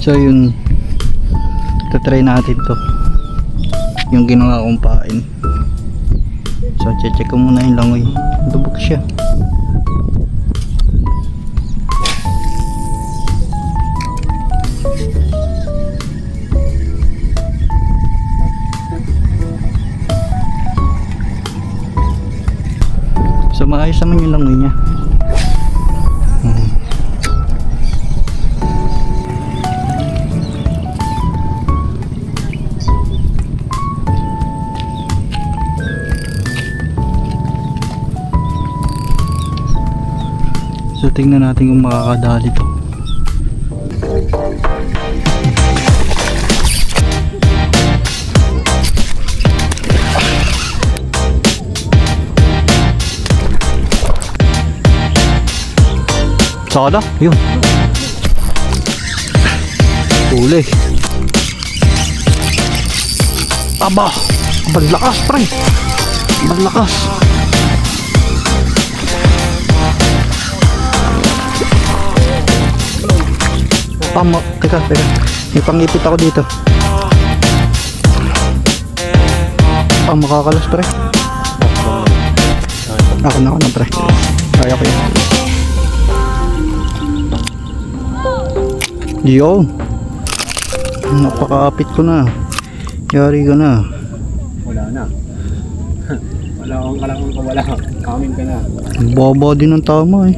So yun, tatry natin to, yung ginawa kong pain. So check ko muna yung langoy, lubog siya. So maayos naman yung langoy niya. So tingnan natin kung makakadali to. Sada, yun. Uli. Aba, baglakas pre. Baglakas. Teka. May pangipit ako dito. Makakalas pre. Ako na pre. Kaya ko yun. Yo, napakaapit ko na. Yari ka na. Wala na. Wala akong kawala. Kamin ka na. Baba din ang tama eh.